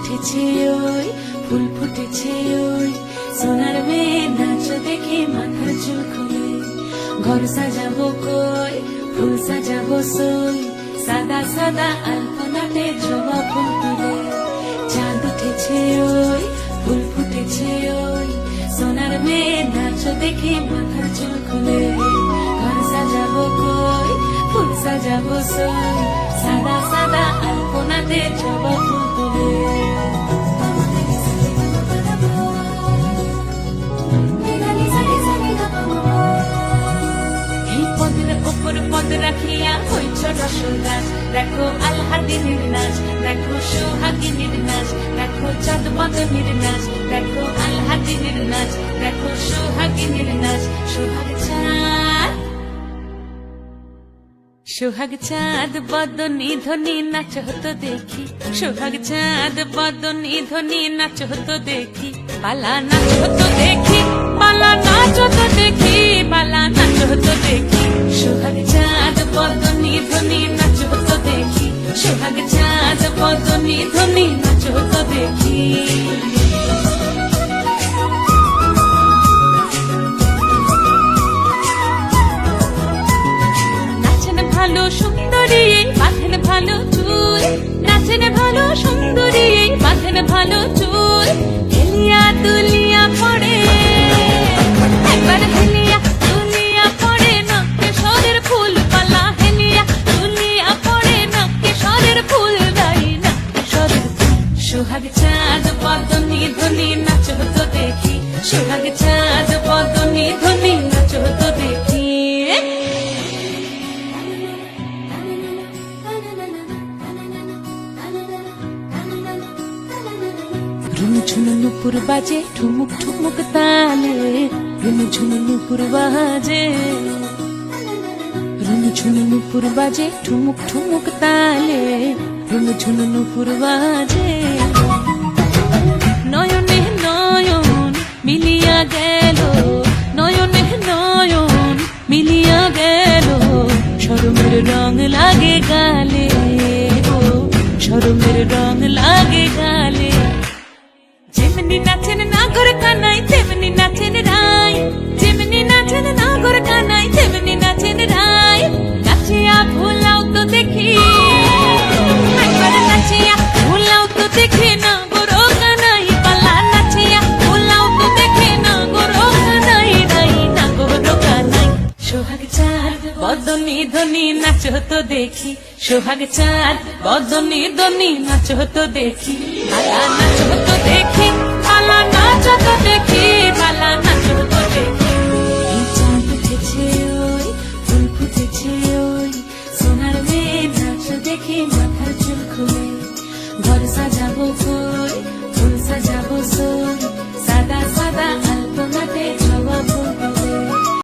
উঠেছে ওই ফুল ফুটেছে ওই সোনার মেয়ে নাচ দেখে মাথার চুল খুলে ঘর সাজাবো কই ফুল সাজাবো সই সাদা সাদা আলপনাতে জবা ফুল তুলে চাঁদ উঠেছে ওই ফুল ফুটেছে ওই সোনার মেয়ে নাচ দেখে মাথার চুল খুলে ঘর সাজাবো কই ফুল সাজাবো সই সাদা সাদা আলপনাতে জবা ফুল তুলে পদ রাখিয়া হইছ রসরাজ দেখো আলহাদিনীর নাচ দেখো সোহাগিনীর নাচ দেখো চাঁদ বদনীর নাচ দেখো আলহাদিনীর নাচ দেখো সোহাগিনীর নাচ সোহাগ চাঁদ বদনী ধ্বনি নাচ হতো দেখি সোহাগ চাঁদ বদনী ধ্বনি নাচ হতো দেখি পালা নাচ হতো দেখি পালা নাচ হতো দেখি পালা নাচ হতো দেখি সোহাগ চাঁদ বদনী ধ্বনি নাচ হতো দেখি সোহাগ চাঁদ বদনী ধ্বনি নাচ হতো দেখি ভালো সুন্দরী বাঁধেন ভালো চুল নাচেন ভালো সুন্দরী বাঁধেন ভালো চুল হেলিয়া দুলিয়া পড়ে একবার হেলিয়া দুলিয়া পড়ে নকে সরের ফুল পালা হেলিয়া দুলিয়া পড়ে নকে সরের ফুল দাই নকে সরের ফুল সোহাগ চাঁদ বদনী ধ্বনি নাচ হতো দেখি সোহাগ চাঁদ বদনী ধ্বনি নাচ হতো দেখি ঝুনু নুপুর বাজে ঠুমুক ঠুমুক তালে রুনু ঝুনু নুপুর বাজে রুনু ঝুনু নুপুর বাজে ঠুমুক ঠুমুক তালে রুনু ঝুনু নুপুর বাজে নয়নে নয়ন মিলিয়া গেল নয়নে নয়ন মিলিয়া গেল শরমের রং লাগে গালে ও শরমের রং লাগে গালে যেমনি নাচেন নাগর কানাই তেমনি নাচেন রাই যেমনি নাচেন নাগর কানাই তেমনি নাচেন রাই নাচিয়া ভোলাও তো দেখি একবার নাচিয়া ভোলাও তো দেখি নাগর কানাই পালা নাচিয়া ভোলাও তো দেখি নাগর কানাই রাই নাগর কানাই সোহাগ চাঁদ বদনী ধ্বনি নাচ হতো দেখি সোহাগ চাঁদ বদনী ধ্বনি নাচ হতো দেখি পালা নাচ হতো দেখি